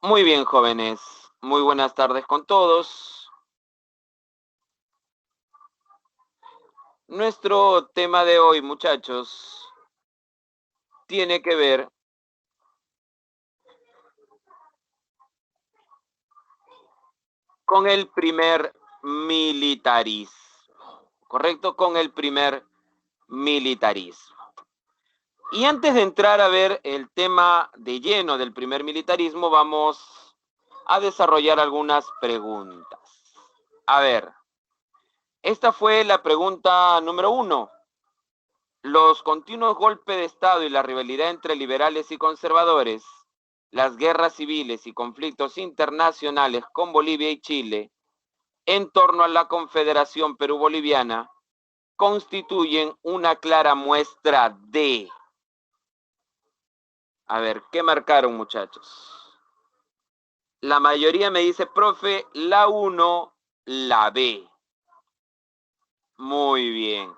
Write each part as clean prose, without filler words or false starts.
Muy bien, jóvenes. Muy buenas tardes con todos. Nuestro tema de hoy, muchachos, tiene que ver con el primer militarismo. ¿Correcto? Con el primer militarismo. Y antes de entrar a ver el tema de lleno del primer militarismo, vamos a desarrollar algunas preguntas. A ver, esta fue la pregunta número 1. Los continuos golpes de Estado y la rivalidad entre liberales y conservadores, las guerras civiles y conflictos internacionales con Bolivia y Chile en torno a la Confederación Perú-Boliviana constituyen una clara muestra de... A ver, ¿qué marcaron, muchachos? La mayoría me dice, profe, la 1, la B. Muy bien.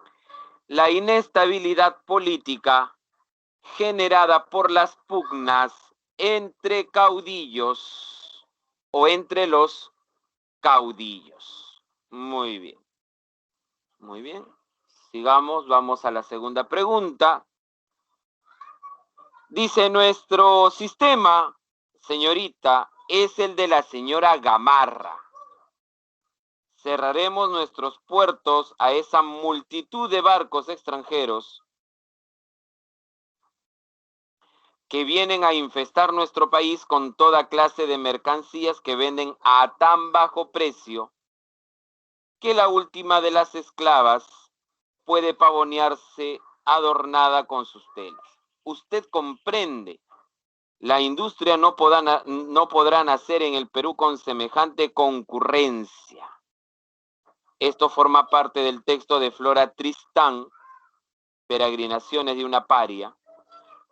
La inestabilidad política generada por las pugnas entre caudillos o entre los caudillos. Muy bien, muy bien. Sigamos, vamos a la segunda pregunta. Dice, nuestro sistema, señorita, es el de la señora Gamarra. Cerraremos nuestros puertos a esa multitud de barcos extranjeros que vienen a infestar nuestro país con toda clase de mercancías que venden a tan bajo precio que la última de las esclavas puede pavonearse adornada con sus telas. Usted comprende, la industria no podrá nacer en el Perú con semejante concurrencia. Esto forma parte del texto de Flora Tristán, Peregrinaciones de una paria.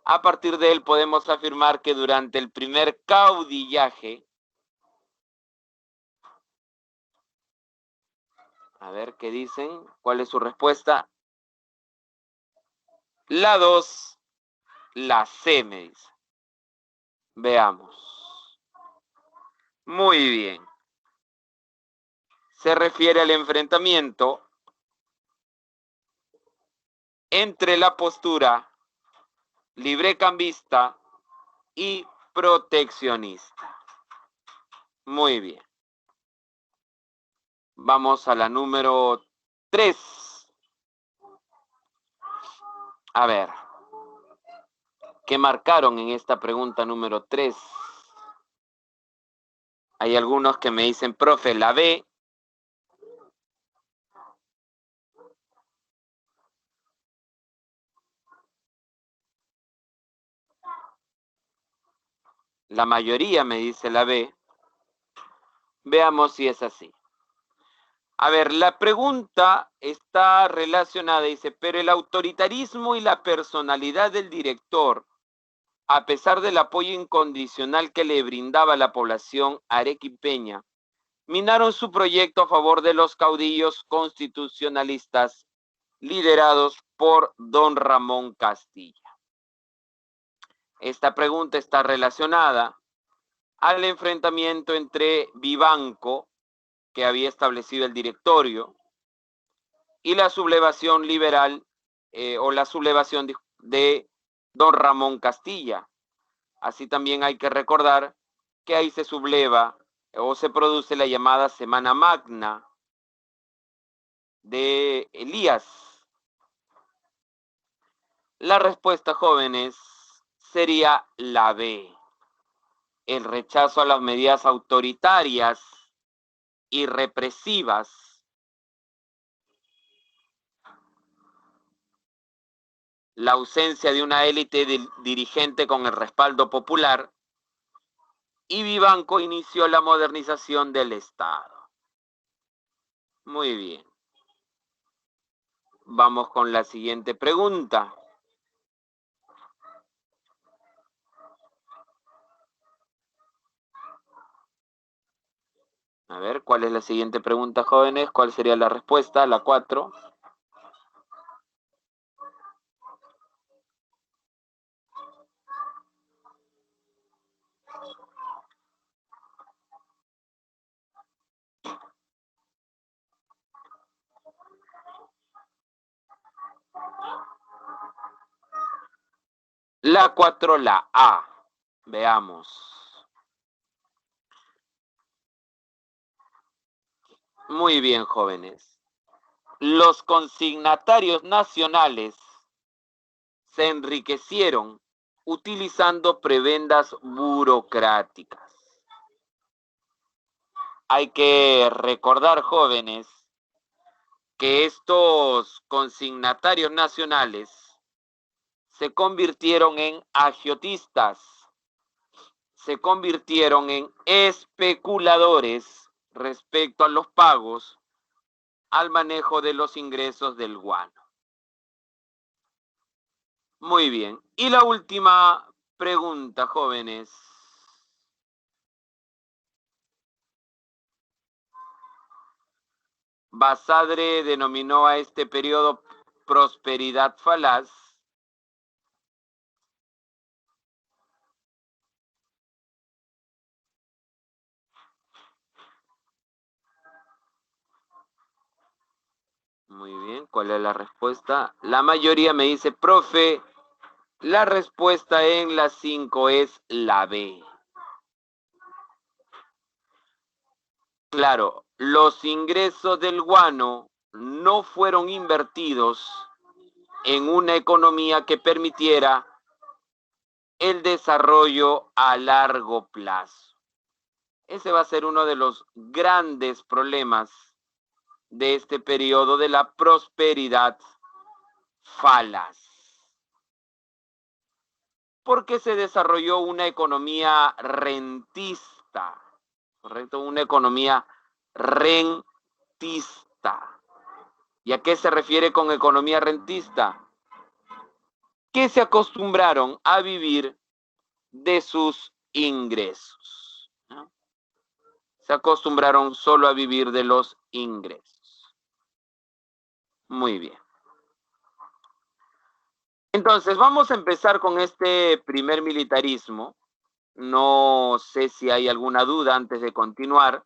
A partir de él podemos afirmar que durante el primer caudillaje, a ver qué dicen, cuál es su respuesta. La 2, la C me dice. Veamos. Muy bien. Se refiere al enfrentamiento entre la postura librecambista y proteccionista. Muy bien. Vamos a la número 3. A ver, ¿qué marcaron en esta pregunta número 3? Hay algunos que me dicen, profe, la B. La mayoría me dice la B. Veamos si es así. A ver, la pregunta está relacionada, dice, pero el autoritarismo y la personalidad del director, a pesar del apoyo incondicional que le brindaba la población arequipeña, minaron su proyecto a favor de los caudillos constitucionalistas liderados por don Ramón Castilla. Esta pregunta está relacionada al enfrentamiento entre Vivanco, que había establecido el directorio, y la sublevación liberal o la sublevación de don Ramón Castilla. Así también hay que recordar que ahí se subleva o se produce la llamada Semana Magna de Elías. La respuesta, jóvenes, sería la B. El rechazo a las medidas autoritarias y represivas la ausencia de una élite dirigente con el respaldo popular y Vivanco inició la modernización del Estado. Muy bien. Vamos con la siguiente pregunta. A ver, ¿cuál es la siguiente pregunta, jóvenes? ¿Cuál sería la respuesta? La 4. La 4, la A. Veamos. Muy bien, jóvenes. Los consignatarios nacionales se enriquecieron utilizando prebendas burocráticas. Hay que recordar, jóvenes, que estos consignatarios nacionales se convirtieron en agiotistas, se convirtieron en especuladores respecto a los pagos al manejo de los ingresos del guano. Muy bien. Y la última pregunta, jóvenes. Basadre denominó a este periodo prosperidad falaz. Muy bien, ¿cuál es la respuesta? La mayoría me dice, profe, la respuesta en las 5 es la B. Claro, los ingresos del guano no fueron invertidos en una economía que permitiera el desarrollo a largo plazo. Ese va a ser uno de los grandes problemas de este periodo de la prosperidad falaz. Porque se desarrolló una economía rentista, ¿correcto? Una economía rentista. ¿Y a qué se refiere con economía rentista? Que se acostumbraron a vivir de sus ingresos, ¿no? Se acostumbraron solo a vivir de los ingresos. Muy bien. Entonces, vamos a empezar con este primer militarismo. No sé si hay alguna duda antes de continuar.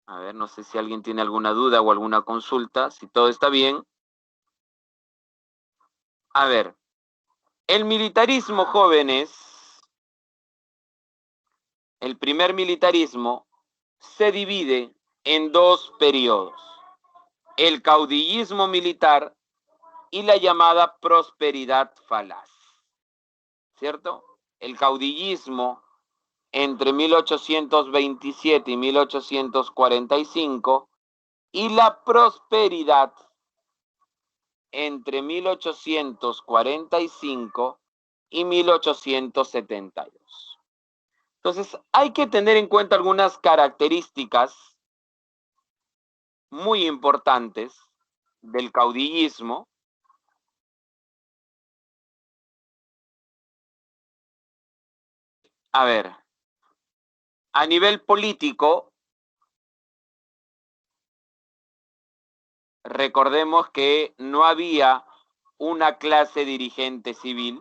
A ver, no sé si alguien tiene alguna duda o alguna consulta, si todo está bien. A ver, el militarismo, jóvenes, el primer militarismo se divide en dos periodos: el caudillismo militar y la llamada prosperidad falaz, ¿cierto? El caudillismo entre 1827 y 1845 y la prosperidad entre 1845 y 1872. Entonces, hay que tener en cuenta algunas características muy importantes del caudillismo. A ver, a nivel político, recordemos que no había una clase dirigente civil,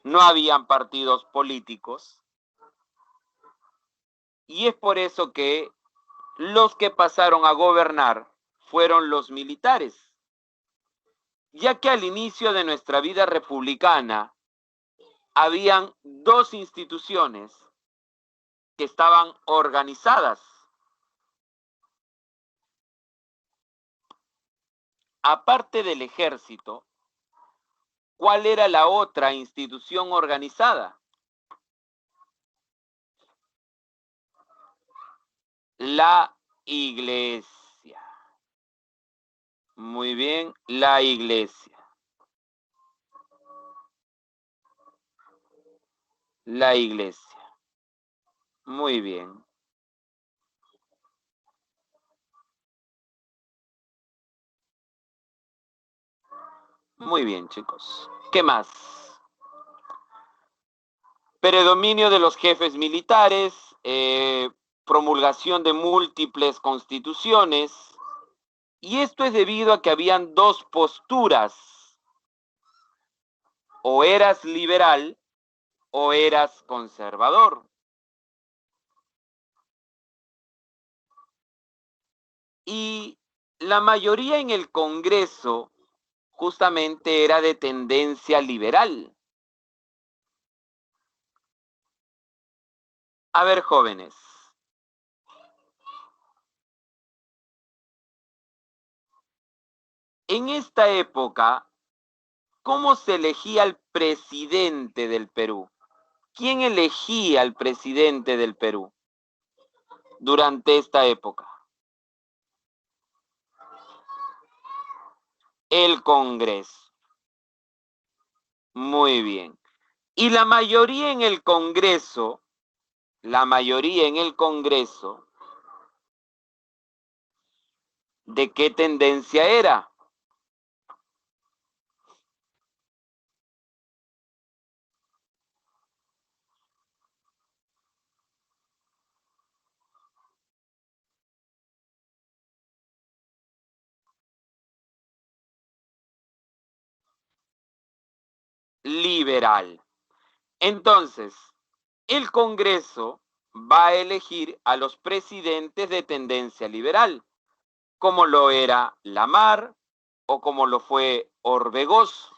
no habían partidos políticos, y es por eso que los que pasaron a gobernar fueron los militares, ya que al inicio de nuestra vida republicana habían dos instituciones que estaban organizadas. Aparte del ejército, ¿cuál era la otra institución organizada? La iglesia. Muy bien, la iglesia. La iglesia. Muy bien. Muy bien, chicos. ¿Qué más? Predominio de los jefes militares, promulgación de múltiples constituciones, y esto es debido a que habían dos posturas: o eras liberal o eras conservador. Y la mayoría en el Congreso justamente era de tendencia liberal. A ver, jóvenes. En esta época, ¿cómo se elegía al presidente del Perú? ¿Quién elegía al presidente del Perú durante esta época? El Congreso. Muy bien. Y la mayoría en el Congreso, ¿de qué tendencia era? Liberal. Entonces, el Congreso va a elegir a los presidentes de tendencia liberal, como lo era Lamar o como lo fue Orbegoso.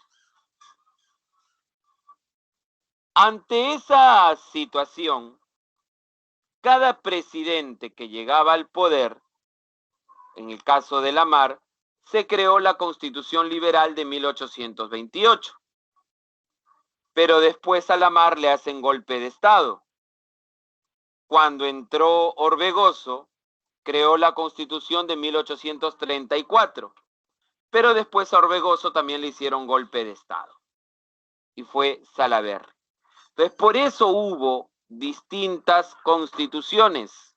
Ante esa situación, cada presidente que llegaba al poder, en el caso de Lamar, se creó la Constitución Liberal de 1828. Pero después a Lamar le hacen golpe de Estado. Cuando entró Orbegoso, creó la Constitución de 1834. Pero después a Orbegoso también le hicieron golpe de Estado. Y fue Salaverry. Entonces, por eso hubo distintas constituciones.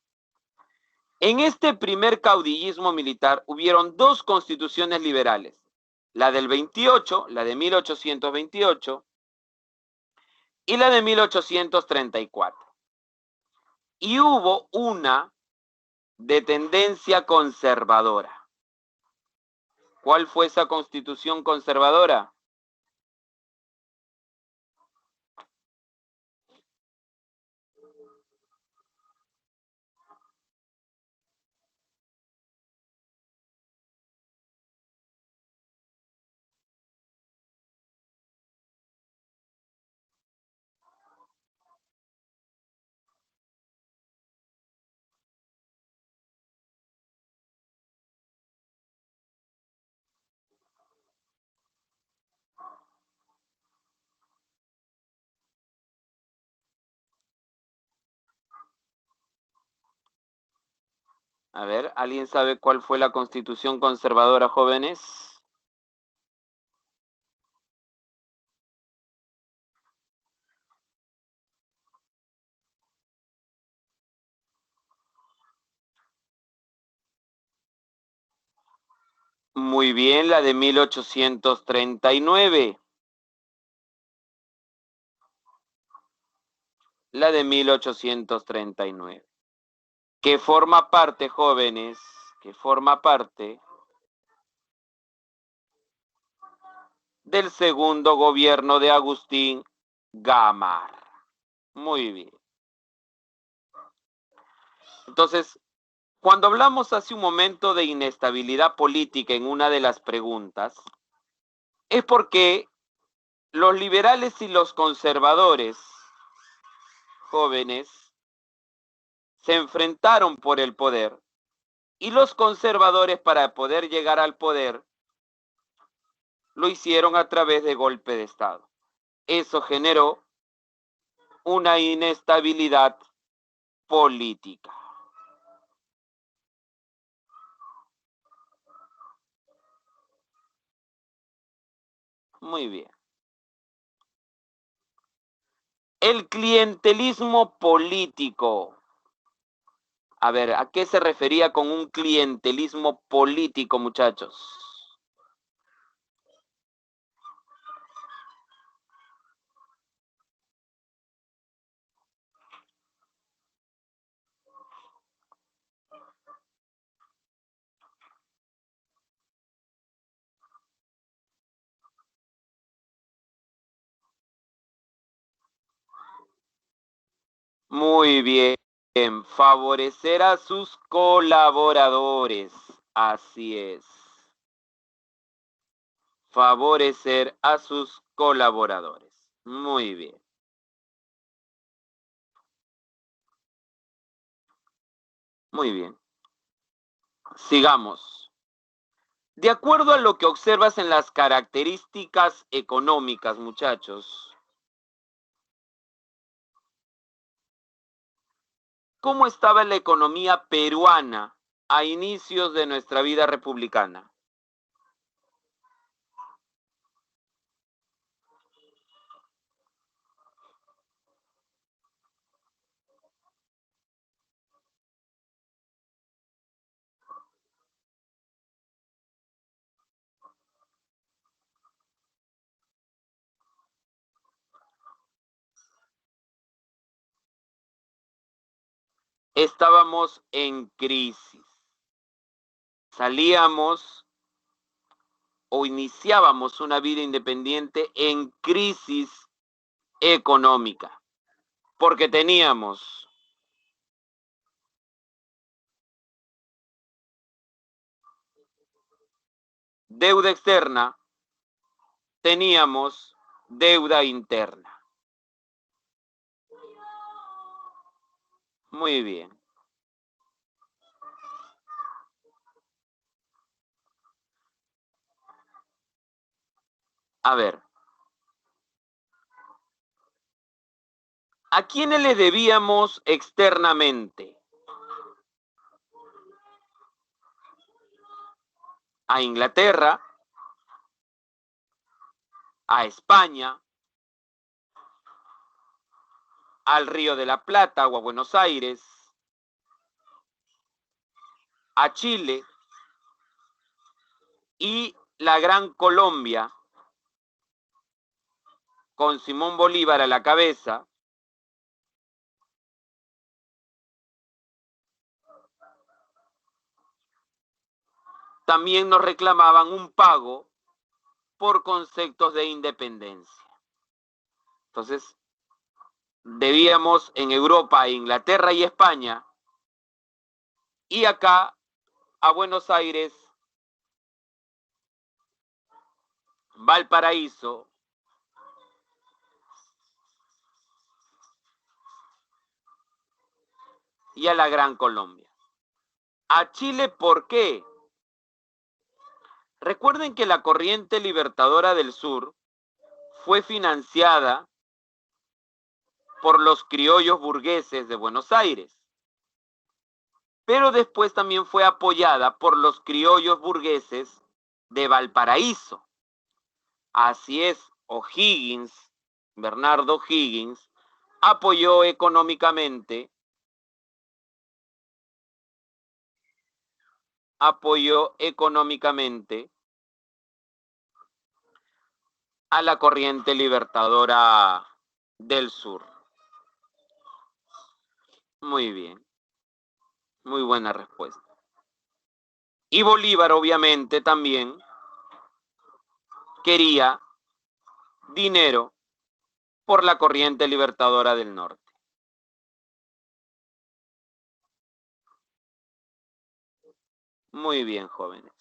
En este primer caudillismo militar hubieron dos constituciones liberales, la del 28, la de 1828, y la de 1834. Y hubo una de tendencia conservadora. ¿Cuál fue esa constitución conservadora? A ver, ¿alguien sabe cuál fue la constitución conservadora, jóvenes? Muy bien, la de 1839. La de 1839. Que forma parte, jóvenes, que forma parte del segundo gobierno de Agustín Gamar. Muy bien. Entonces, cuando hablamos hace un momento de inestabilidad política en una de las preguntas, es porque los liberales y los conservadores jóvenes se enfrentaron por el poder y los conservadores para poder llegar al poder lo hicieron a través de golpe de Estado. Eso generó una inestabilidad política. Muy bien. El clientelismo político. A ver, ¿a qué se refería con un clientelismo político, muchachos? Muy bien. Favorecer a sus colaboradores. Así es. favorecer a sus colaboradores. Muy bien. Muy bien. Sigamos. De acuerdo a lo que observas en las características económicas, muchachos, ¿cómo estaba la economía peruana a inicios de nuestra vida republicana? Estábamos en crisis. Salíamos o iniciábamos una vida independiente en crisis económica, porque teníamos deuda externa, teníamos deuda interna. Muy bien. A ver, ¿a quiénes le debíamos externamente? A Inglaterra, a España, al Río de la Plata o a Buenos Aires, a Chile y la Gran Colombia, con Simón Bolívar a la cabeza, también nos reclamaban un pago por conceptos de independencia. Entonces, debíamos en Europa, a Inglaterra y España, y acá a Buenos Aires, Valparaíso y a la Gran Colombia. A Chile, ¿por qué? Recuerden que la corriente libertadora del sur fue financiada por los criollos burgueses de Buenos Aires, pero después también fue apoyada por los criollos burgueses de Valparaíso. Así es, O'Higgins, Bernardo O'Higgins, apoyó económicamente a la corriente libertadora del sur. Muy bien, muy buena respuesta. Y Bolívar obviamente también quería dinero por la corriente libertadora del norte. Muy bien, jóvenes.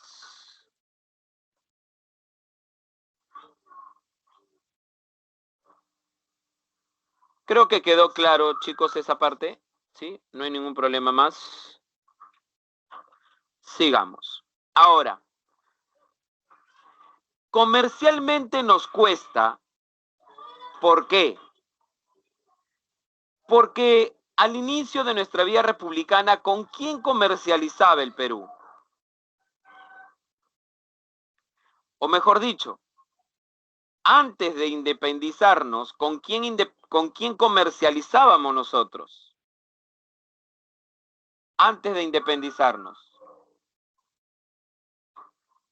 Creo que quedó claro, chicos, esa parte. ¿Sí? No hay ningún problema más. Sigamos. Ahora, comercialmente nos cuesta. ¿Por qué? Porque al inicio de nuestra vida republicana, ¿con quién comercializaba el Perú? O mejor dicho, antes de independizarnos, ¿con quién comercializábamos nosotros? Antes de independizarnos.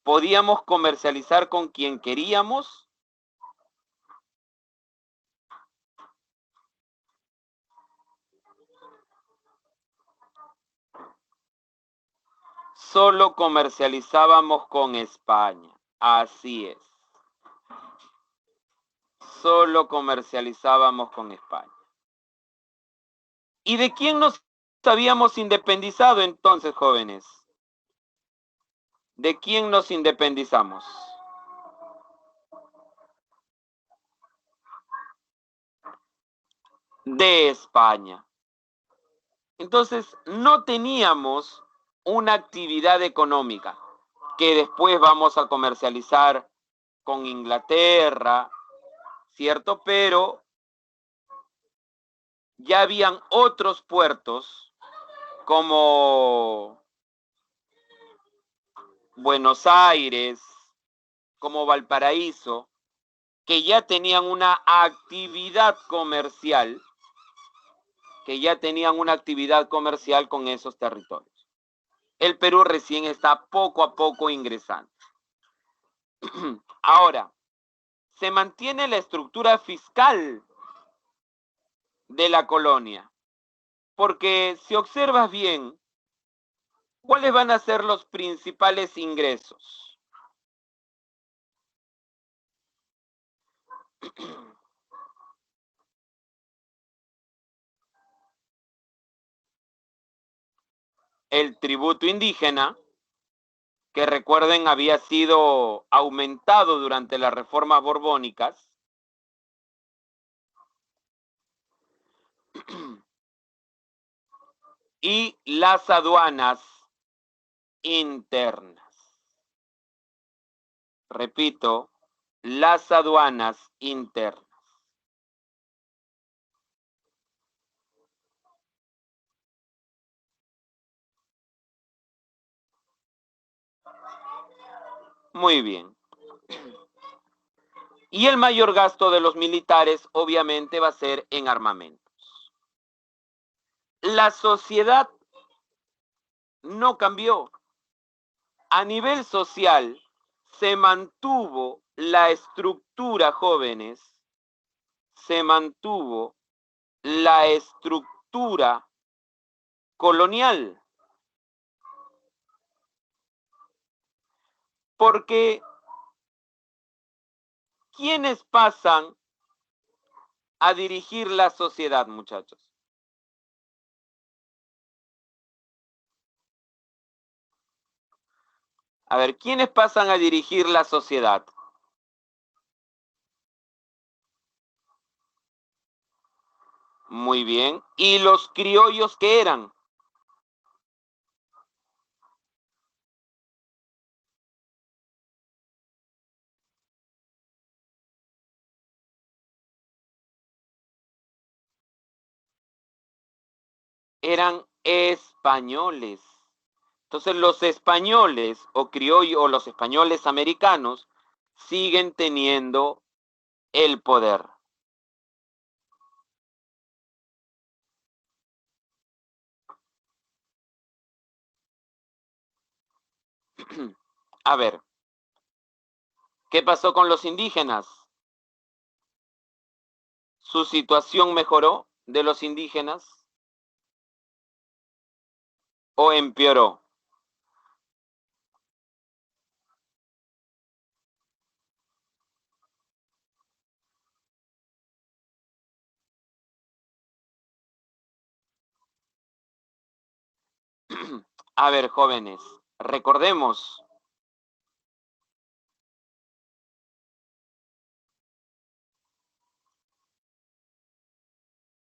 ¿Podíamos comercializar con quien queríamos? Solo comercializábamos con España. Así es. Solo comercializábamos con España. ¿Y de quién nos habíamos independizado entonces, jóvenes? ¿De quién nos independizamos? de España. Entonces, no teníamos una actividad económica que después vamos a comercializar con Inglaterra, ¿cierto? Pero ya habían otros puertos como Buenos Aires, como Valparaíso, que ya tenían una actividad comercial, con esos territorios. El Perú recién está poco a poco ingresando. Ahora, se mantiene la estructura fiscal de la colonia, porque si observas bien, ¿cuáles van a ser los principales ingresos? El tributo indígena, que recuerden había sido aumentado durante las reformas borbónicas, y las aduanas internas. Repito, las aduanas internas. Muy bien. Y el mayor gasto de los militares obviamente va a ser en armamentos. La sociedad no cambió. A nivel social se mantuvo la estructura, jóvenes, se mantuvo la estructura colonial. Porque ¿quiénes pasan a dirigir la sociedad, muchachos? A ver, ¿quiénes pasan a dirigir la sociedad? Muy bien. ¿Y los criollos qué eran? Eran españoles. Entonces los españoles o criollos o los españoles americanos siguen teniendo el poder. A ver, ¿qué pasó con los indígenas? ¿Su situación mejoró de los indígenas o empeoró? A ver, jóvenes, recordemos,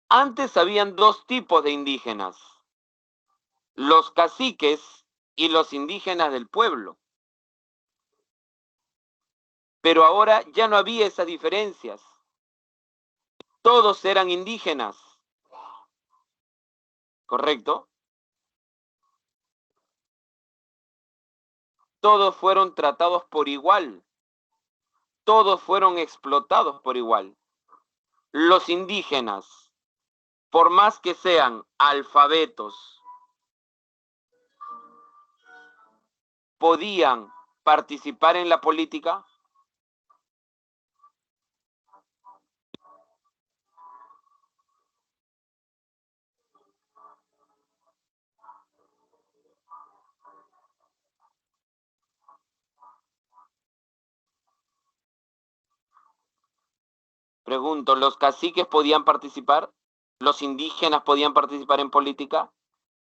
antes habían dos tipos de indígenas, los caciques y los indígenas del pueblo. Pero ahora ya no había esas diferencias. Todos eran indígenas, ¿correcto? Todos fueron tratados por igual. Todos fueron explotados por igual. Los indígenas, por más que sean alfabetos, podían participar en la política. Pregunto, ¿los caciques podían participar? ¿Los indígenas podían participar en política?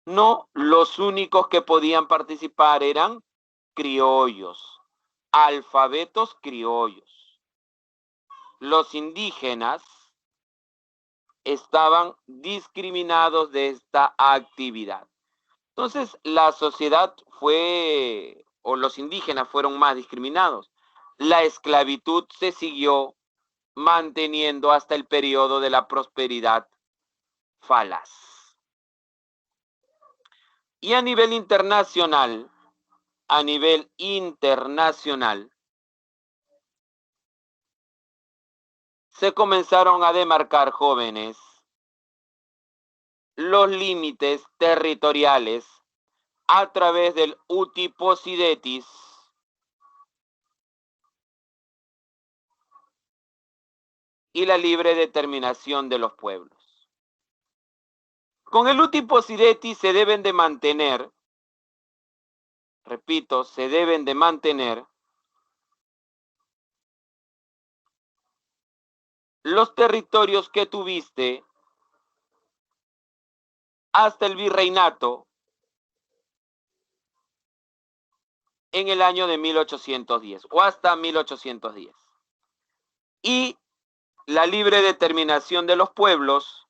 No, los únicos que podían participar eran criollos, alfabetos criollos. Los indígenas estaban discriminados de esta actividad. Entonces, la sociedad fue, o los indígenas fueron más discriminados. La esclavitud se siguió manteniendo hasta el periodo de la prosperidad falaz. Y a nivel internacional, se comenzaron a demarcar, jóvenes, los límites territoriales a través del uti possidetis y la libre determinación de los pueblos. Con el uti possidetis se deben de mantener, repito, se deben de mantener los territorios que tuviste hasta el virreinato en el año de 1810 o hasta 1810. Y la libre determinación de los pueblos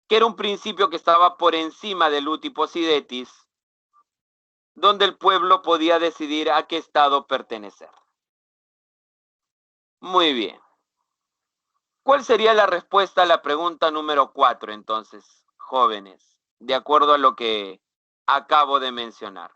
que era un principio que estaba por encima del uti possidetis, donde el pueblo podía decidir a qué estado pertenecer. Muy bien. ¿Cuál sería la respuesta a la pregunta número 4, entonces, jóvenes, de acuerdo a lo que acabo de mencionar?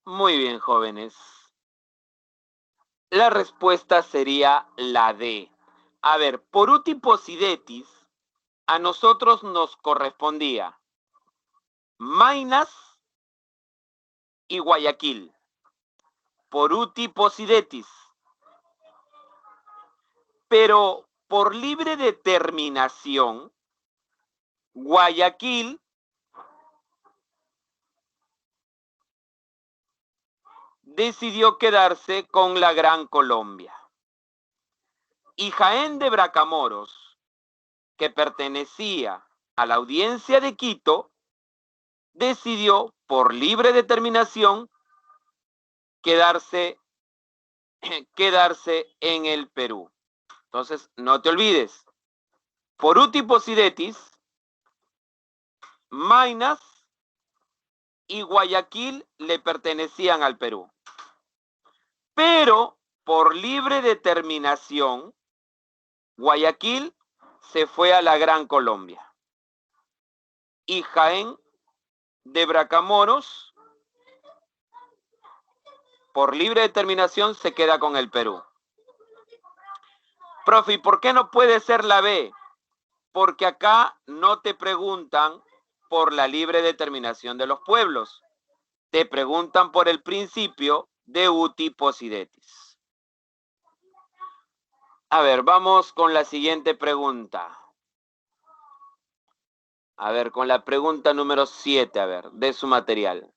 Muy bien, jóvenes. La respuesta sería la D. A ver, por uti possidetis, a nosotros nos correspondía Maynas y Guayaquil. Por uti possidetis. Pero por libre determinación, Guayaquil decidió quedarse con la Gran Colombia. Y Jaén de Bracamoros, que pertenecía a la audiencia de Quito, decidió por libre determinación quedarse en el Perú. Entonces, no te olvides, por uti possidetis, Maynas y Guayaquil le pertenecían al Perú. Pero por libre determinación, Guayaquil se fue a la Gran Colombia. Y Jaén de Bracamoros, por libre determinación, se queda con el Perú. Profe, ¿y por qué no puede ser la B? Porque acá no te preguntan por la libre determinación de los pueblos. Te preguntan por el principio de uti possidetis. A ver, vamos con la siguiente pregunta. A ver, con la pregunta número 7, a ver, de su material.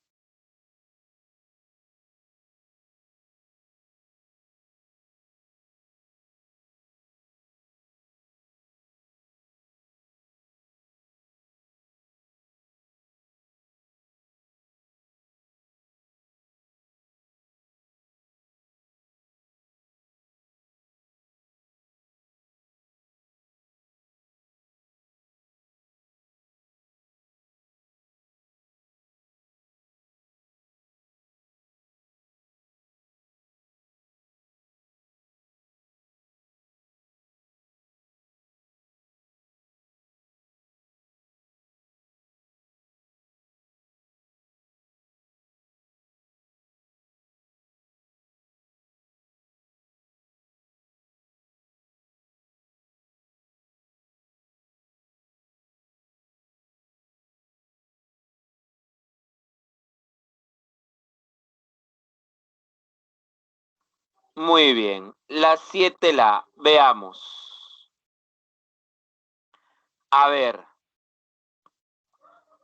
Muy bien. La 7 la veamos. A ver,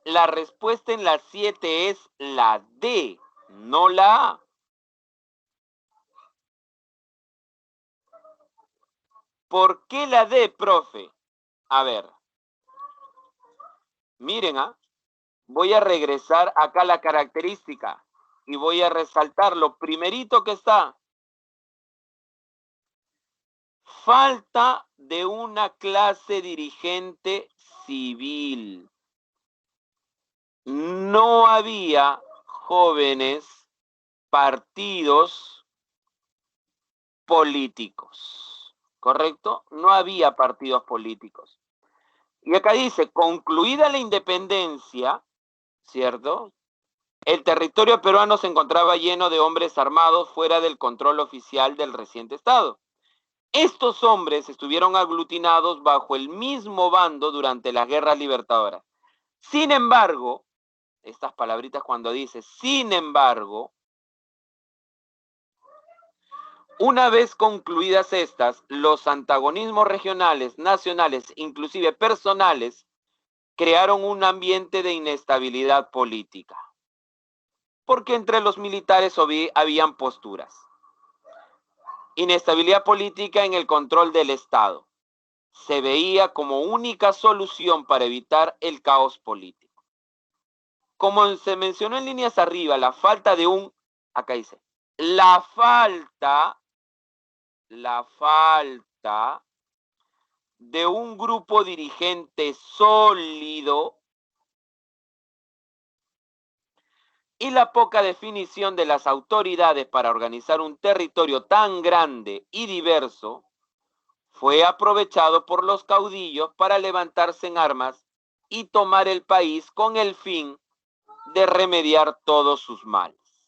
la respuesta en la 7 es la D, no la A. ¿Por qué la D, profe? A ver, miren, voy a regresar acá a la característica y voy a resaltar lo primerito que está. Falta de una clase dirigente civil. No había jóvenes partidos políticos, ¿correcto? No había partidos políticos. Y acá dice, concluida la independencia, ¿cierto? El territorio peruano se encontraba lleno de hombres armados fuera del control oficial del reciente Estado. Estos hombres estuvieron aglutinados bajo el mismo bando durante las guerras libertadoras. Sin embargo, estas palabritas cuando dice, sin embargo, una vez concluidas estas, los antagonismos regionales, nacionales, inclusive personales, crearon un ambiente de inestabilidad política, porque entre los militares habían posturas. Inestabilidad política en el control del Estado. Se veía como única solución para evitar el caos político. Como se mencionó en líneas arriba, la falta de un, acá dice, la falta de un grupo dirigente sólido y la poca definición de las autoridades para organizar un territorio tan grande y diverso fue aprovechado por los caudillos para levantarse en armas y tomar el país con el fin de remediar todos sus males.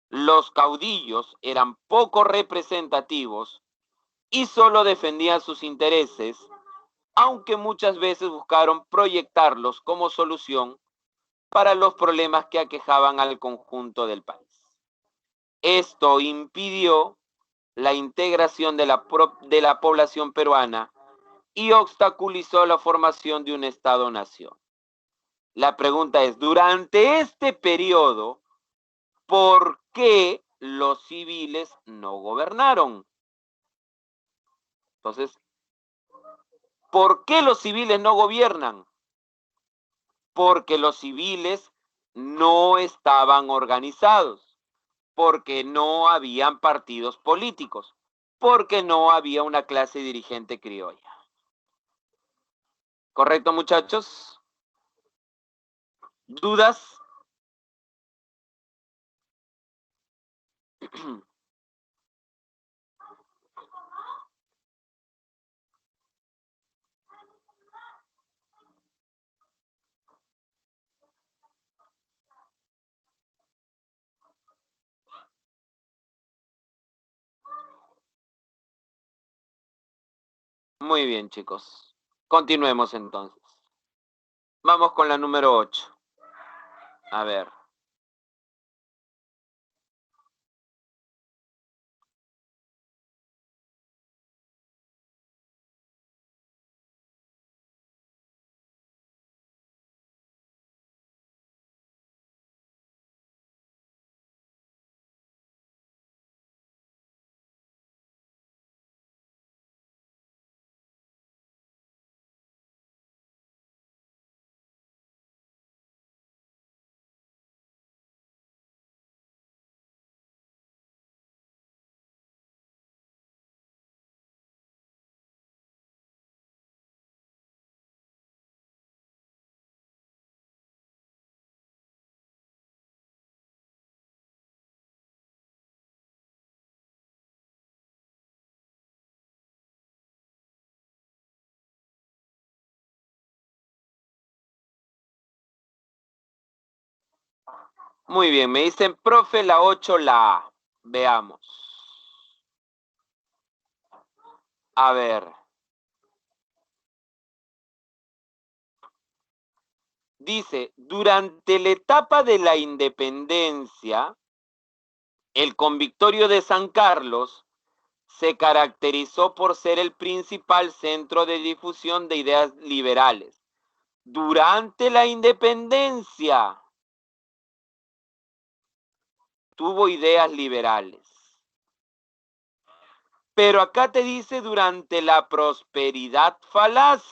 Los caudillos eran poco representativos y solo defendían sus intereses, aunque muchas veces buscaron proyectarlos como solución para los problemas que aquejaban al conjunto del país. Esto impidió la integración de la población peruana y obstaculizó la formación de un Estado-nación. La pregunta es, durante este periodo, ¿por qué los civiles no gobernaron? Entonces, ¿por qué los civiles no gobiernan? Porque los civiles no estaban organizados, porque no habían partidos políticos, porque no había una clase dirigente criolla. ¿Correcto, muchachos? ¿Dudas? Muy bien, chicos. Continuemos entonces. Vamos con la número 8. A ver. Muy bien, me dicen, profe, la 8, la A. Veamos. A ver. Dice, durante la etapa de la independencia, el Convictorio de San Carlos se caracterizó por ser el principal centro de difusión de ideas liberales. Durante la independencia tuvo ideas liberales. Pero acá te dice durante la prosperidad falaz.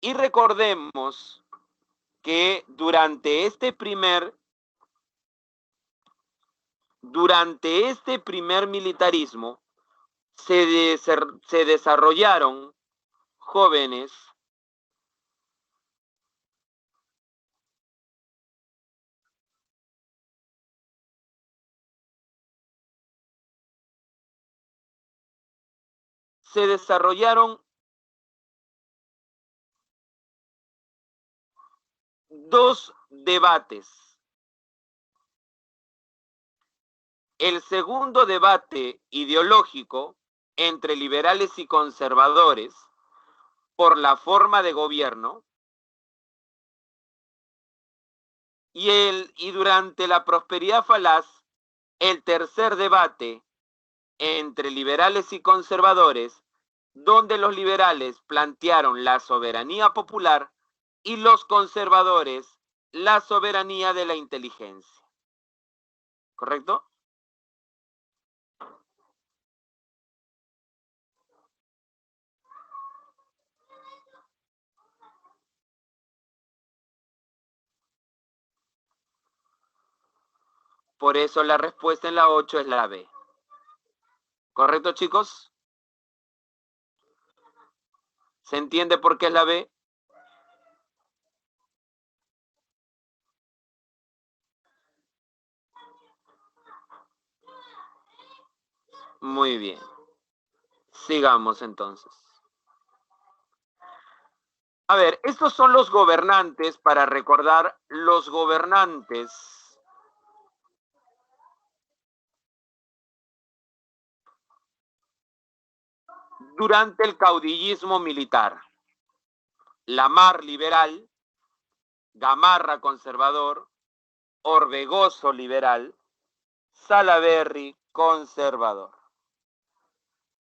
Y recordemos que durante este primer militarismo se desarrollaron jóvenes dos debates. El segundo debate ideológico entre liberales y conservadores por la forma de gobierno y durante la prosperidad falaz, el tercer debate entre liberales y conservadores, donde los liberales plantearon la soberanía popular y los conservadores la soberanía de la inteligencia. ¿Correcto? Por eso la respuesta en la 8 es la B. ¿Correcto, chicos? ¿Se entiende por qué es la B? Muy bien. Sigamos entonces. A ver, estos son los gobernantes, para recordar los gobernantes durante el caudillismo militar. Lamar liberal, Gamarra conservador, Orbegoso liberal, Salaverry conservador.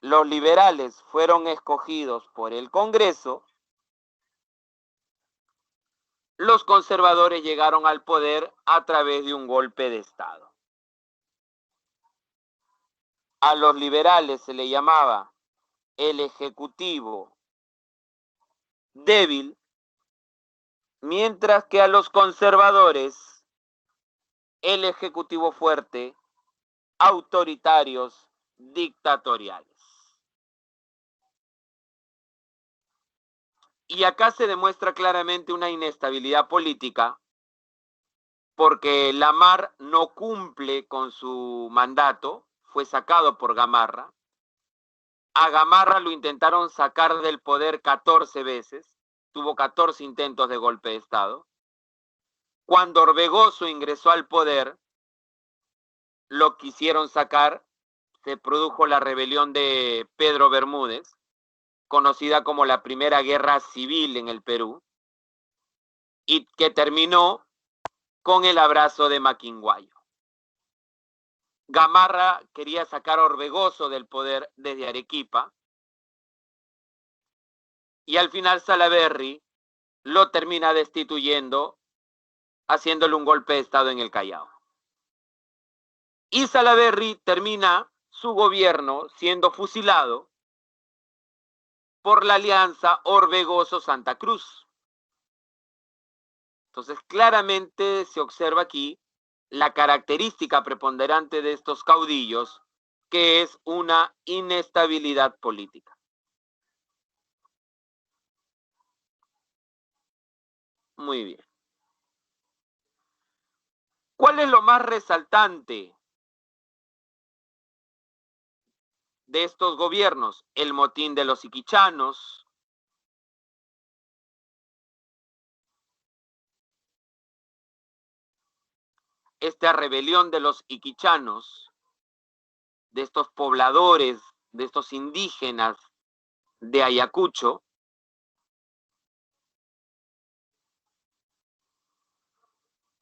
Los liberales fueron escogidos por el Congreso. Los conservadores llegaron al poder a través de un golpe de Estado. A los liberales se le llamaba el ejecutivo débil, mientras que a los conservadores el ejecutivo fuerte, autoritarios, dictatoriales. Y acá se demuestra claramente una inestabilidad política, porque Lamar no cumple con su mandato, fue sacado por Gamarra. A Gamarra lo intentaron sacar del poder 14 veces, tuvo 14 intentos de golpe de Estado. Cuando Orbegoso ingresó al poder, lo quisieron sacar, se produjo la rebelión de Pedro Bermúdez, conocida como la Primera Guerra Civil en el Perú, y que terminó con el abrazo de Maquinguayo. Gamarra quería sacar a Orbegoso del poder desde Arequipa, y al final Salaverry lo termina destituyendo, haciéndole un golpe de Estado en el Callao. Y Salaverry termina su gobierno siendo fusilado por la alianza Orbegoso-Santa Cruz. Entonces, claramente se observa aquí la característica preponderante de estos caudillos, que es una inestabilidad política. Muy bien. ¿Cuál es lo más resaltante de estos gobiernos? El motín de los iquichanos, esta rebelión de los iquichanos, de estos pobladores, de estos indígenas de Ayacucho,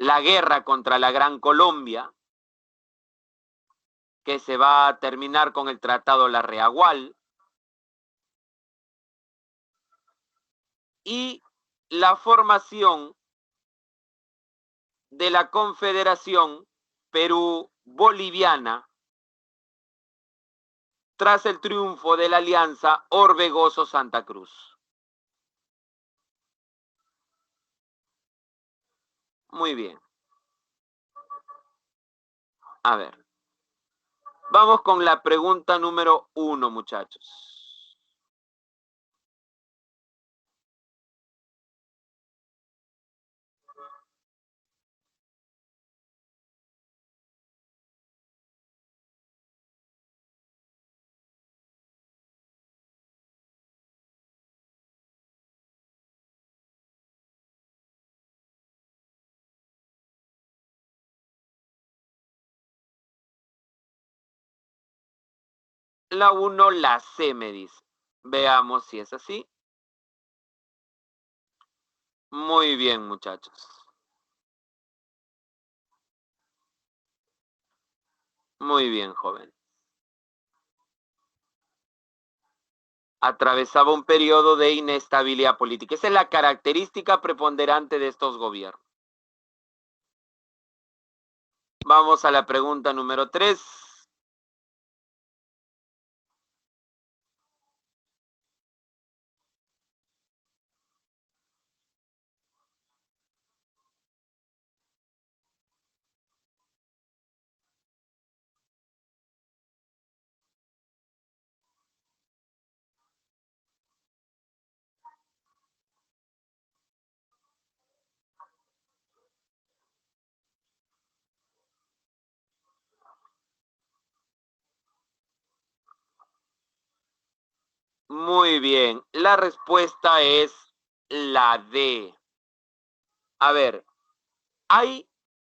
la guerra contra la Gran Colombia, que se va a terminar con el Tratado La Reagual, y la formación de la Confederación Perú-Boliviana tras el triunfo de la alianza Orbegoso-Santa Cruz. Muy bien. A ver. Vamos con la pregunta número 1, muchachos. La 1, la C, me dice. Veamos si es así. Muy bien, muchachos. Muy bien, joven. Atravesaba un periodo de inestabilidad política. Esa es la característica preponderante de estos gobiernos. Vamos a la pregunta número 3. Muy bien. La respuesta es la D. A ver, hay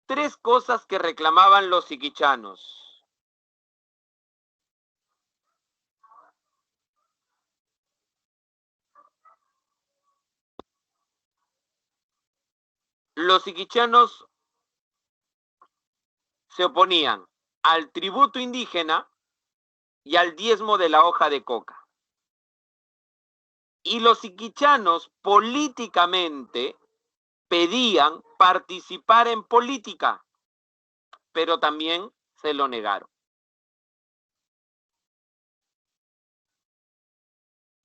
3 cosas que reclamaban los siquichanos. Los siquichanos se oponían al tributo indígena y al diezmo de la hoja de coca. Y los siquichanos políticamente pedían participar en política, pero también se lo negaron.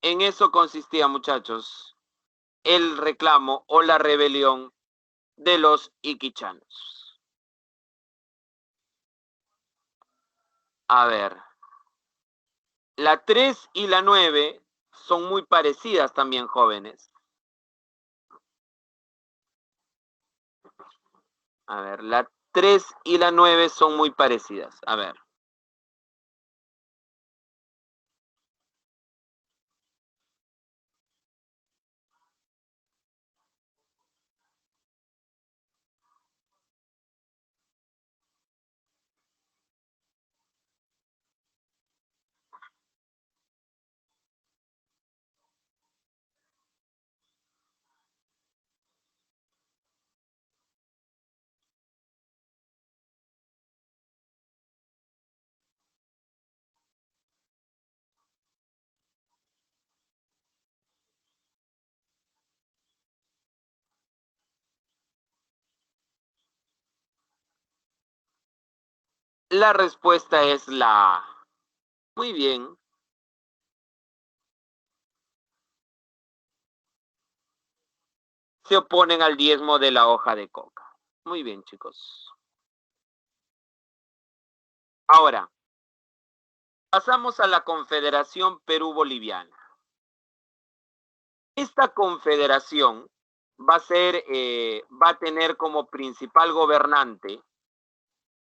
En eso consistía, muchachos, el reclamo o la rebelión de los iquichanos. A ver, la 3 y la 9 son muy parecidas también, jóvenes. A ver, la 3 y la 9 son muy parecidas. A ver. La respuesta es la A. Muy bien. Se oponen al diezmo de la hoja de coca. Muy bien, chicos. Ahora, pasamos a la Confederación Perú-Boliviana. Esta confederación va a tener como principal gobernante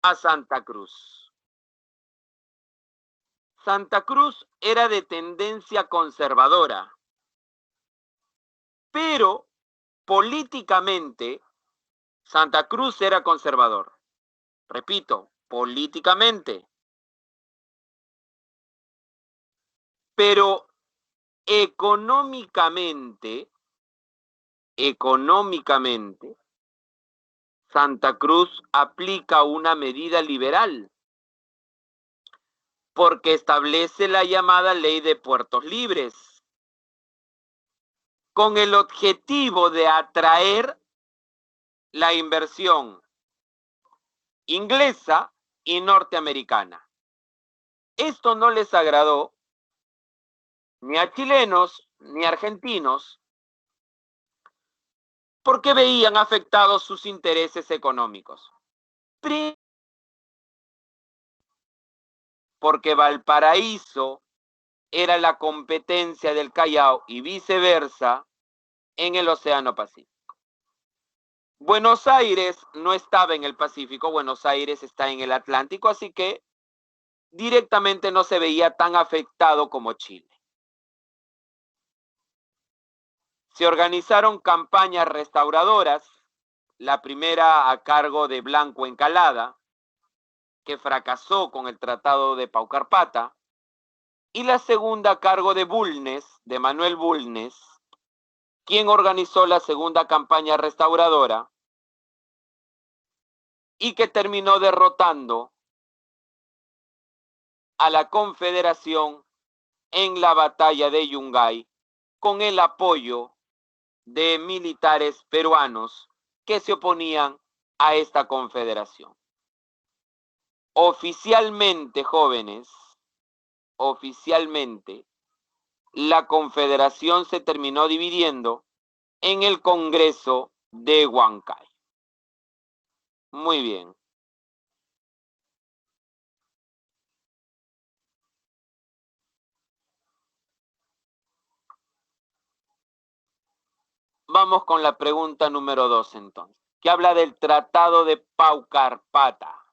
a Santa Cruz. Santa Cruz era de tendencia conservadora, pero políticamente Santa Cruz era conservador. Repito, políticamente. Pero económicamente, Santa Cruz aplica una medida liberal porque establece la llamada Ley de Puertos Libres con el objetivo de atraer la inversión inglesa y norteamericana. Esto no les agradó ni a chilenos ni a argentinos porque veían afectados sus intereses económicos. Porque Valparaíso era la competencia del Callao y viceversa en el Océano Pacífico. Buenos Aires no estaba en el Pacífico, Buenos Aires está en el Atlántico, así que directamente no se veía tan afectado como Chile. Se organizaron campañas restauradoras, la primera a cargo de Blanco Encalada, que fracasó con el Tratado de Paucarpata, y la segunda a cargo de Bulnes, de Manuel Bulnes, quien organizó la segunda campaña restauradora y que terminó derrotando a la Confederación en la batalla de Yungay con el apoyo de militares peruanos que se oponían a esta confederación. Oficialmente, jóvenes, oficialmente, la confederación se terminó dividiendo en el Congreso de Huancay. Muy bien. Vamos con la pregunta número 2 entonces, que habla del Tratado de Paucarpata.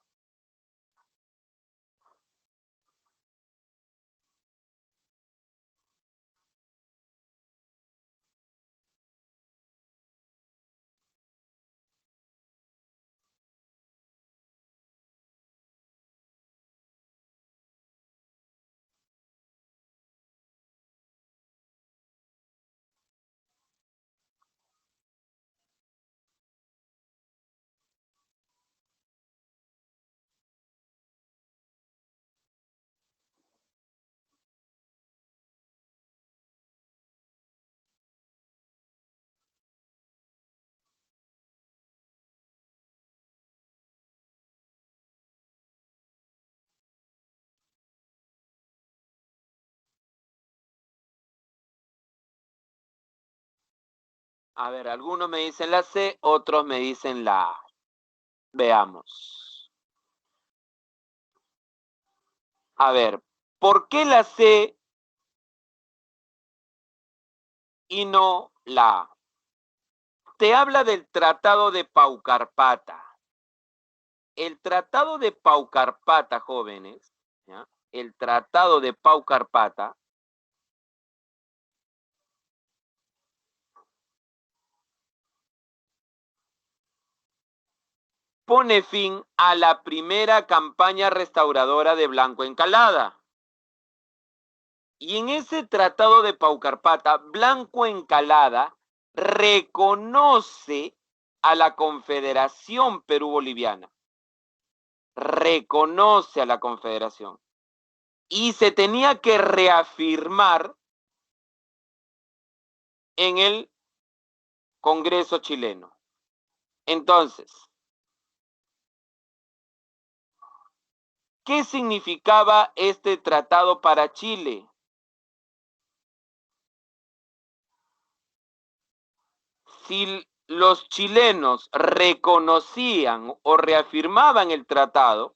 A ver, algunos me dicen la C, otros me dicen la A. Veamos. A ver, ¿por qué la C y no la A? Te habla del Tratado de Paucarpata. El Tratado de Paucarpata, jóvenes, ¿ya? El Tratado de Paucarpata pone fin a la primera campaña restauradora de Blanco Encalada. Y en ese Tratado de Paucarpata, Blanco Encalada reconoce a la Confederación Perú-Boliviana. Reconoce a la Confederación. Y se tenía que reafirmar en el Congreso chileno. Entonces, ¿qué significaba este tratado para Chile? Si los chilenos reconocían o reafirmaban el tratado,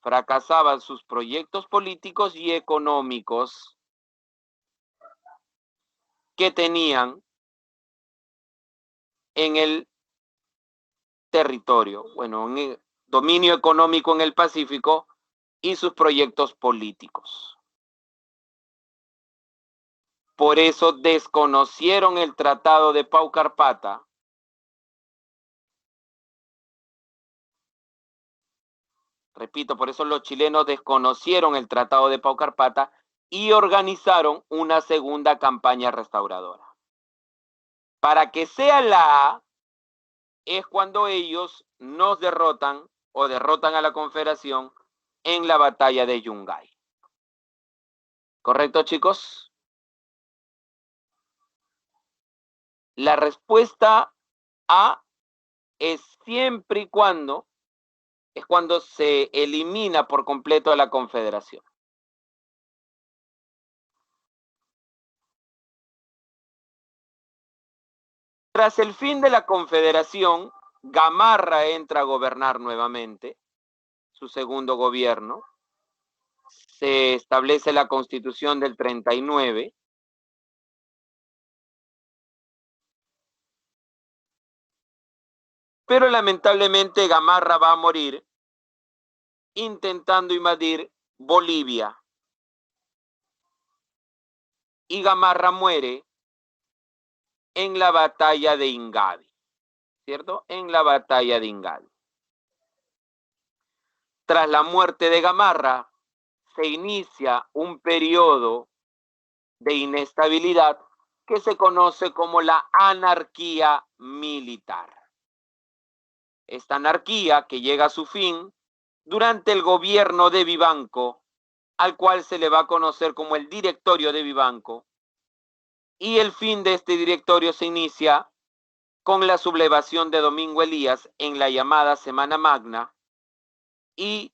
fracasaban sus proyectos políticos y económicos que tenían en el territorio, bueno, en el dominio económico en el Pacífico y sus proyectos políticos. Por eso desconocieron el Tratado de Paucarpata. Repito, por eso los chilenos desconocieron el Tratado de Paucarpata y organizaron una segunda campaña restauradora. Para que sea la A, es cuando ellos nos derrotan o derrotan a la Confederación en la batalla de Yungay. ¿Correcto, chicos? La respuesta A es siempre y cuando es cuando se elimina por completo a la Confederación. Tras el fin de la Confederación, Gamarra entra a gobernar nuevamente, su segundo gobierno. Se establece la Constitución del 39. Pero lamentablemente Gamarra va a morir intentando invadir Bolivia. Y Gamarra muere en la batalla de Ingavi, ¿cierto? En la batalla de Ingavi. Tras la muerte de Gamarra, se inicia un periodo de inestabilidad que se conoce como la anarquía militar. Esta anarquía que llega a su fin durante el gobierno de Vivanco, al cual se le va a conocer como el directorio de Vivanco, y el fin de este directorio se inicia con la sublevación de Domingo Elías en la llamada Semana Magna y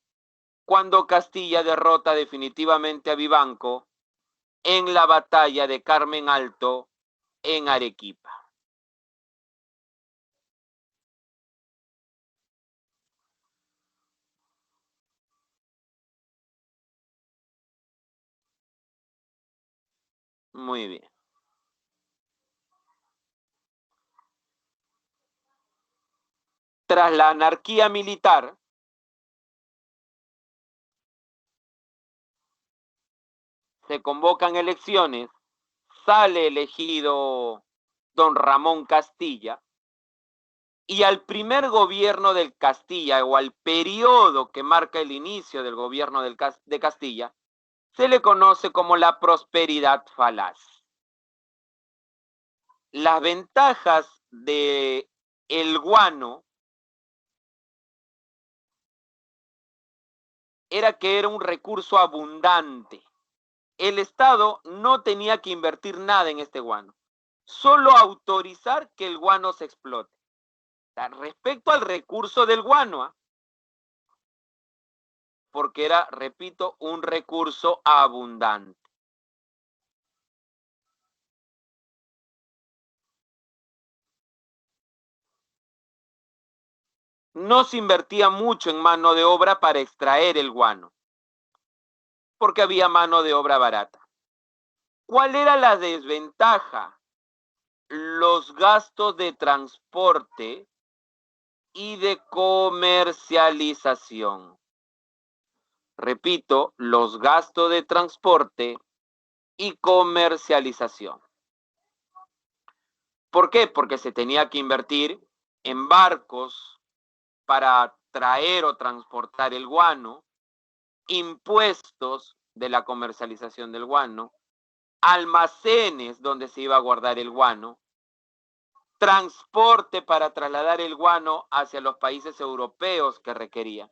cuando Castilla derrota definitivamente a Vivanco en la batalla de Carmen Alto en Arequipa. Muy bien. Tras la anarquía militar, se convocan elecciones, sale elegido don Ramón Castilla, y al primer gobierno del Castilla o al periodo que marca el inicio del gobierno de Castilla, se le conoce como la prosperidad falaz. Las ventajas de el guano era que era un recurso abundante. El Estado no tenía que invertir nada en este guano, solo autorizar que el guano se explote. O sea, respecto al recurso del guano, porque era, repito, un recurso abundante. No se invertía mucho en mano de obra para extraer el guano, porque había mano de obra barata. ¿Cuál era la desventaja? Los gastos de transporte y de comercialización. Repito, los gastos de transporte y comercialización. ¿Por qué? Porque se tenía que invertir en barcos para traer o transportar el guano, impuestos de la comercialización del guano, almacenes donde se iba a guardar el guano, transporte para trasladar el guano hacia los países europeos que requería.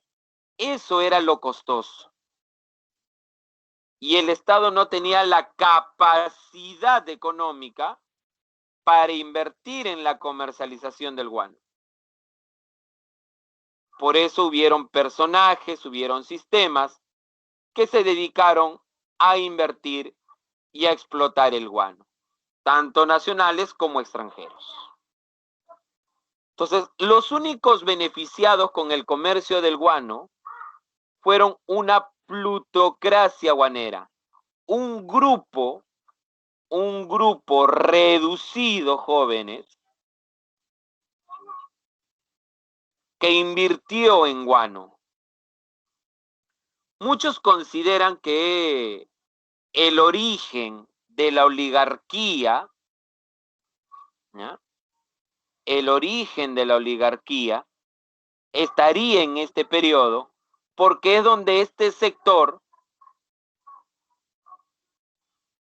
Eso era lo costoso. Y el Estado no tenía la capacidad económica para invertir en la comercialización del guano. Por eso hubieron personajes, hubieron sistemas que se dedicaron a invertir y a explotar el guano, tanto nacionales como extranjeros. Entonces, los únicos beneficiados con el comercio del guano fueron una plutocracia guanera, un grupo reducido, jóvenes, que invirtió en guano. Muchos consideran que el origen de la oligarquía, ¿ya? El origen de la oligarquía estaría en este periodo porque es donde este sector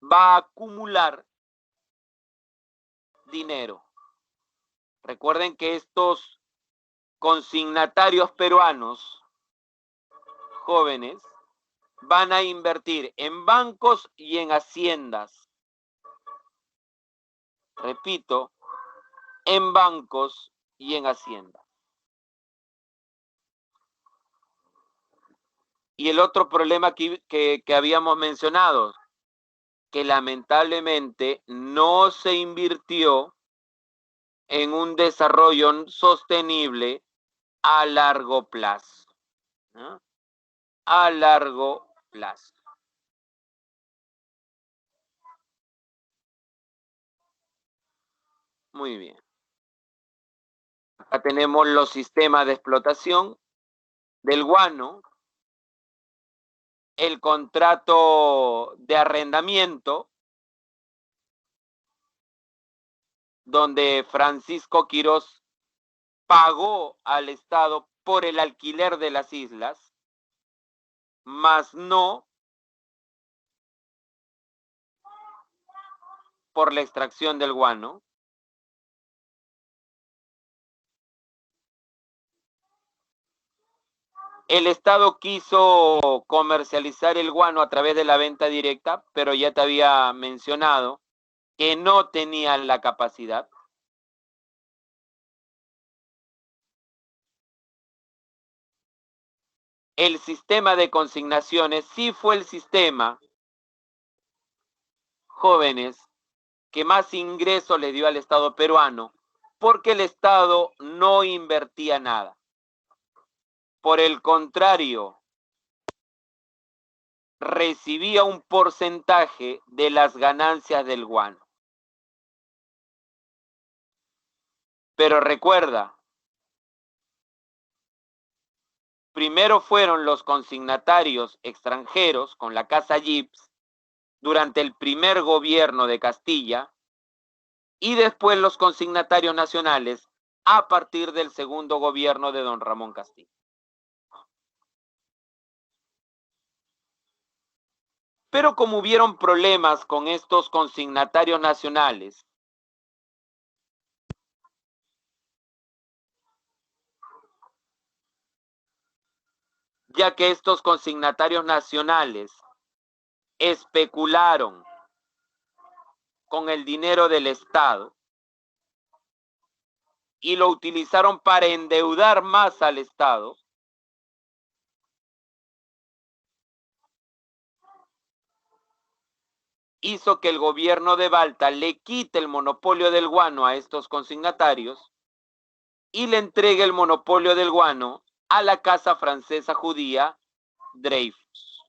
va a acumular dinero. Recuerden que estos consignatarios peruanos jóvenes van a invertir en bancos y en haciendas. Repito, en bancos y en haciendas. Y el otro problema que habíamos mencionado, que lamentablemente no se invirtió en un desarrollo sostenible a largo plazo, ¿no? A largo plazo. Muy bien. Acá tenemos los sistemas de explotación del guano, el contrato de arrendamiento, donde Francisco Quirós pagó al Estado por el alquiler de las islas, mas no por la extracción del guano. El Estado quiso comercializar el guano a través de la venta directa, pero ya te había mencionado que no tenían la capacidad. El sistema de consignaciones sí fue el sistema, jóvenes, que más ingresos le dio al Estado peruano, porque el Estado no invertía nada. Por el contrario, recibía un porcentaje de las ganancias del guano. Pero recuerda, primero fueron los consignatarios extranjeros con la Casa Gibbs durante el primer gobierno de Castilla y después los consignatarios nacionales a partir del segundo gobierno de don Ramón Castilla. Pero como hubieron problemas con estos consignatarios nacionales, ya que estos consignatarios nacionales especularon con el dinero del Estado y lo utilizaron para endeudar más al Estado, hizo que el gobierno de Balta le quite el monopolio del guano a estos consignatarios y le entregue el monopolio del guano a la casa francesa judía Dreyfus.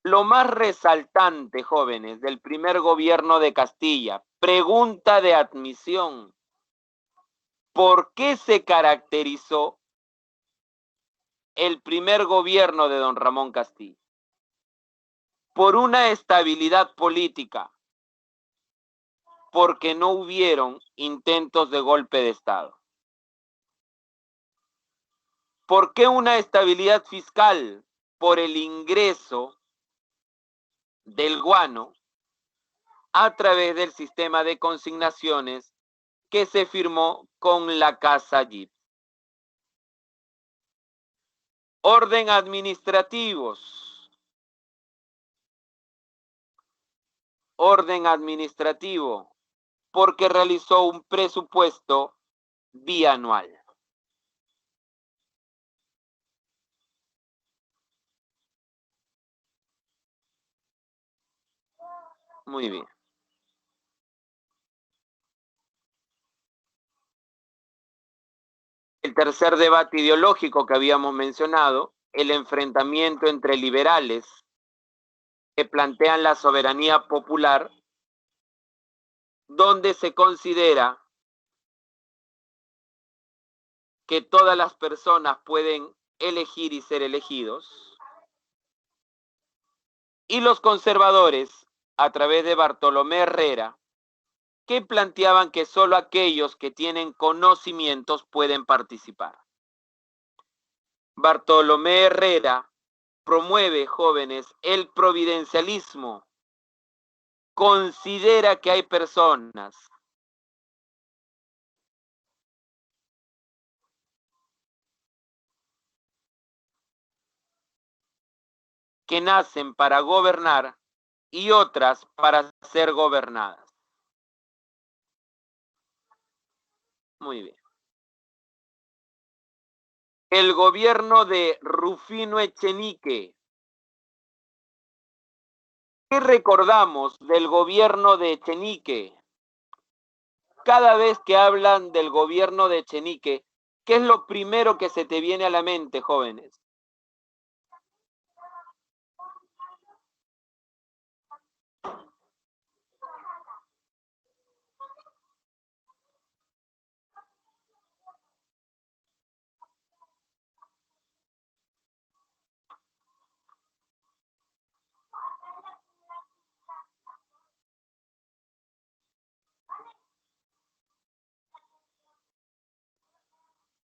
Lo más resaltante, jóvenes, del primer gobierno de Castilla, pregunta de admisión, ¿por qué se caracterizó el primer gobierno de don Ramón Castilla? Por una estabilidad política, porque no hubieron intentos de golpe de Estado. ¿Por qué una estabilidad fiscal? Por el ingreso del guano a través del sistema de consignaciones que se firmó con la Casa Gibbs. Orden administrativos. Orden administrativo, porque realizó un presupuesto bianual. Muy bien. El tercer debate ideológico que habíamos mencionado, el enfrentamiento entre liberales que plantean la soberanía popular, donde se considera que todas las personas pueden elegir y ser elegidos, y los conservadores, a través de Bartolomé Herrera, que planteaban que solo aquellos que tienen conocimientos pueden participar. Bartolomé Herrera promueve, jóvenes, el providencialismo considera que hay personas que nacen para gobernar y otras para ser gobernadas. Muy bien. El gobierno de Rufino Echenique. ¿Qué recordamos del gobierno de Echenique? Cada vez que hablan del gobierno de Echenique, ¿qué es lo primero que se te viene a la mente, jóvenes?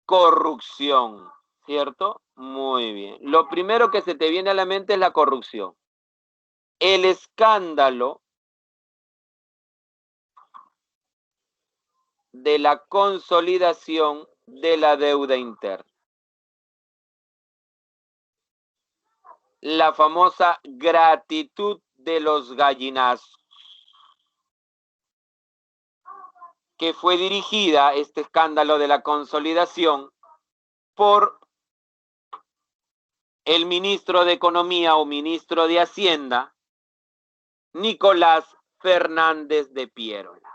Corrupción, ¿cierto? Muy bien. Lo primero que se te viene a la mente es la corrupción. El escándalo de la consolidación de la deuda interna. La famosa gratitud de los gallinazos, que fue dirigida, este escándalo de la consolidación, por el ministro de Economía o ministro de Hacienda, Nicolás Fernández de Piérola,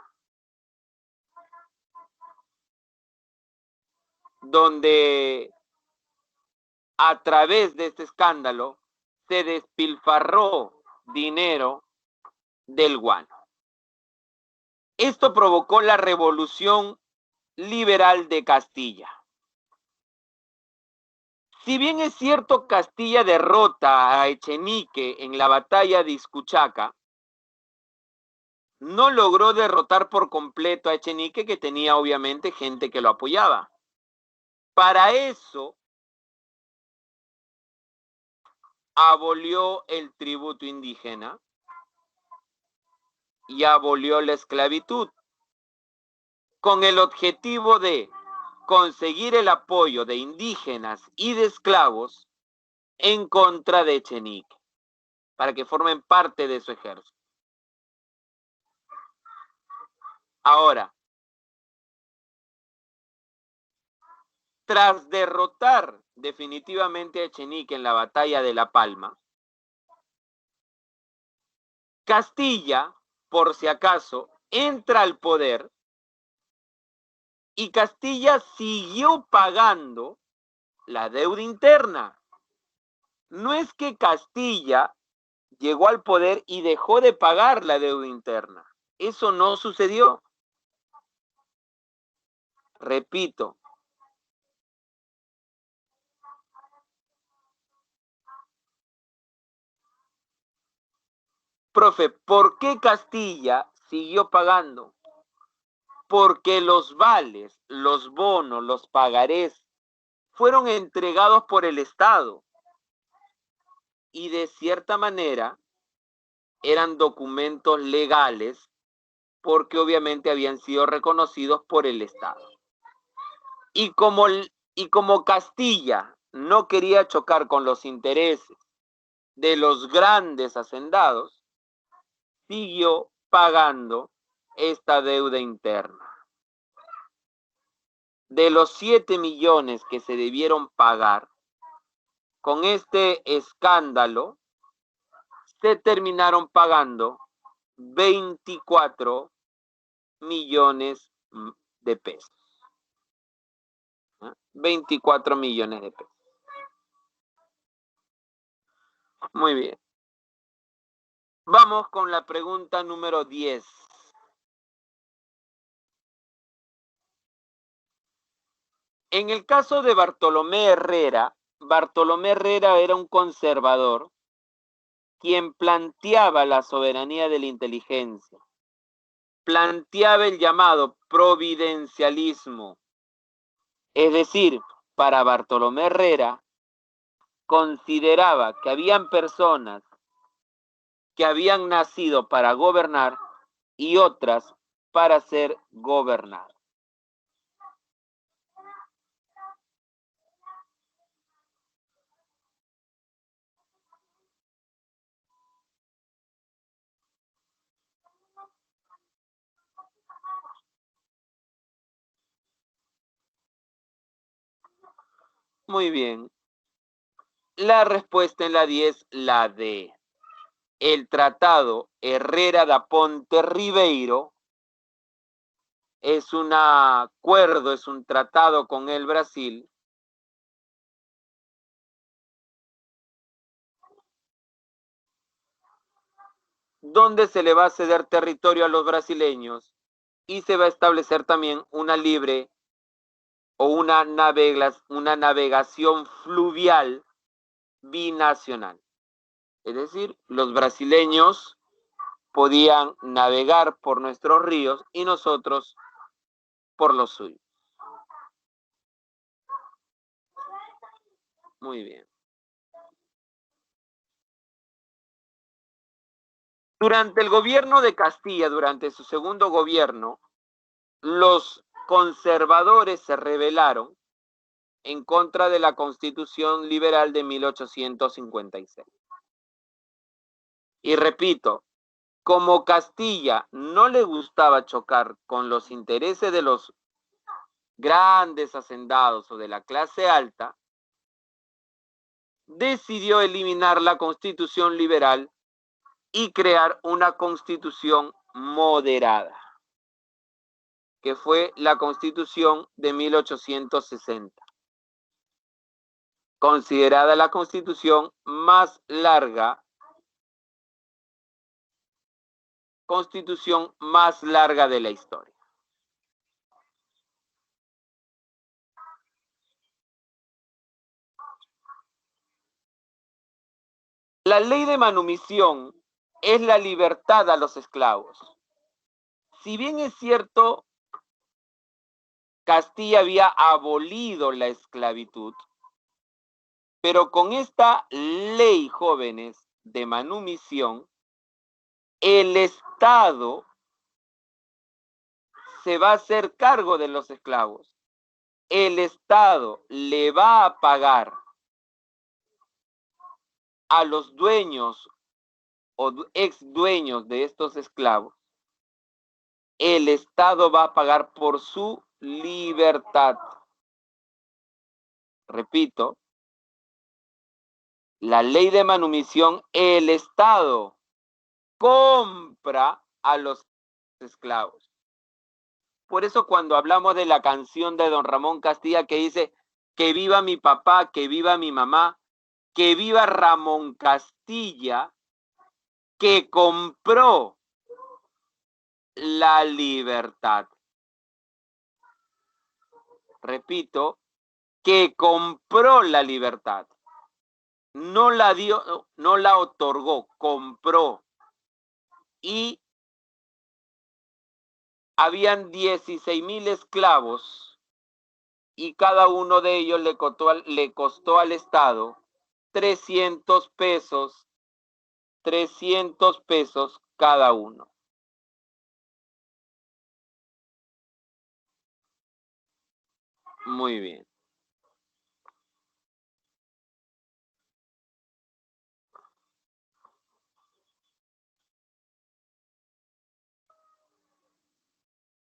donde a través de este escándalo se despilfarró dinero del guano. Esto provocó la Revolución Liberal de Castilla. Si bien es cierto, Castilla derrota a Echenique en la batalla de Izcuchaca, no logró derrotar por completo a Echenique, que tenía obviamente gente que lo apoyaba. Para eso abolió el tributo indígena y abolió la esclavitud, con el objetivo de conseguir el apoyo de indígenas y de esclavos en contra de Echenique, para que formen parte de su ejército. Ahora, tras derrotar definitivamente a Echenique en la batalla de La Palma, Castilla, por si acaso, entra al poder y Castilla siguió pagando la deuda interna. No es que Castilla llegó al poder y dejó de pagar la deuda interna. Eso no sucedió. Repito, profe, ¿por qué Castilla siguió pagando? Porque los vales, los bonos, los pagarés fueron entregados por el Estado y de cierta manera eran documentos legales porque obviamente habían sido reconocidos por el Estado. Y como Castilla no quería chocar con los intereses de los grandes hacendados, siguió pagando esta deuda interna. De los 7 millones que se debieron pagar, con este escándalo se terminaron pagando 24 millones de pesos. 24 millones de pesos. Muy bien. Vamos con la pregunta número 10. En el caso de Bartolomé Herrera era un conservador quien planteaba la soberanía de la inteligencia, planteaba el llamado providencialismo. Es decir, para Bartolomé Herrera, consideraba que habían personas que habían nacido para gobernar y otras para ser gobernadas. Muy bien. La respuesta en la 10, la D. El Tratado Herrera da Ponte Ribeiro es un acuerdo, es un tratado con el Brasil donde se le va a ceder territorio a los brasileños y se va a establecer también una libre o una navegación fluvial binacional. Es decir, los brasileños podían navegar por nuestros ríos y nosotros por los suyos. Muy bien. Durante el gobierno de Castilla, durante su segundo gobierno, los conservadores se rebelaron en contra de la Constitución Liberal de 1856. Y repito, como Castilla no le gustaba chocar con los intereses de los grandes hacendados o de la clase alta, decidió eliminar la Constitución Liberal y crear una Constitución moderada, que fue la Constitución de 1860, considerada la Constitución más larga de la historia. La ley de manumisión es la libertad a los esclavos. Si bien es cierto, Castilla había abolido la esclavitud, pero con esta ley, jóvenes, de manumisión, el Estado se va a hacer cargo de los esclavos. El Estado le va a pagar a los dueños o ex dueños de estos esclavos. El Estado va a pagar por su libertad. Repito, la ley de manumisión, el Estado compra a los esclavos. Por eso cuando hablamos de la canción de don Ramón Castilla que dice que viva mi papá, que viva mi mamá, que viva Ramón Castilla, que compró la libertad. Repito, que compró la libertad. No la dio, no la otorgó, compró. Y habían 16,000 esclavos y cada uno de ellos le costó al Estado 300 pesos cada uno. Muy bien.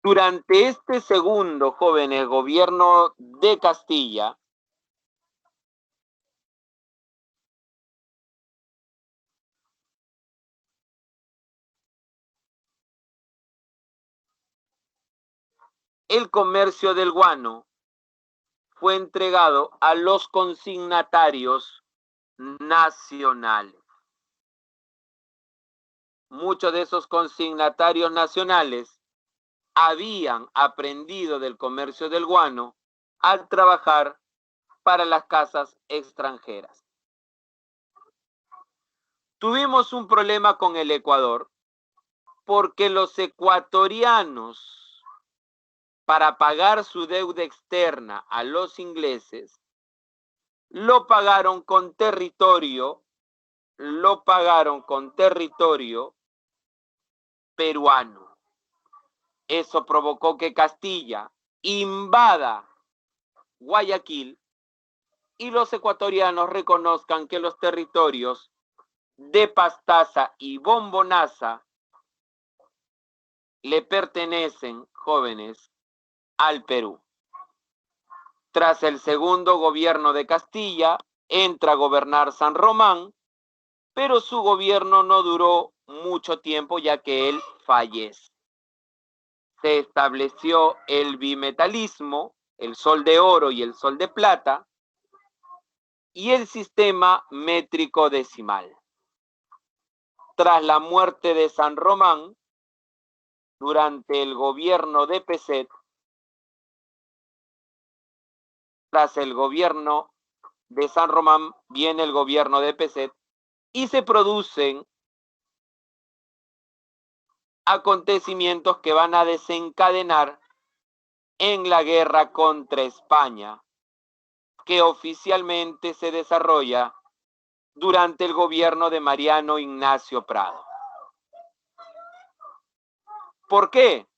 Durante este segundo, jóvenes, gobierno de Castilla, el comercio del guano fue entregado a los consignatarios nacionales. Muchos de esos consignatarios nacionales habían aprendido del comercio del guano al trabajar para las casas extranjeras. Tuvimos un problema con el Ecuador porque los ecuatorianos, para pagar su deuda externa a los ingleses, lo pagaron con territorio lo pagaron con territorio peruano. Eso provocó que Castilla invada Guayaquil y los ecuatorianos reconozcan que los territorios de Pastaza y Bombonaza le pertenecen, jóvenes, al Perú. Tras el segundo gobierno de Castilla, entra a gobernar San Román, pero su gobierno no duró mucho tiempo ya que él fallece. Se estableció el bimetalismo, el sol de oro y el sol de plata, y el sistema métrico decimal. Tras la muerte de San Román, durante el gobierno de Peset, tras el gobierno de San Román viene el gobierno de Peset y se producen acontecimientos que van a desencadenar en la guerra contra España, que oficialmente se desarrolla durante el gobierno de Mariano Ignacio Prado. ¿Por qué?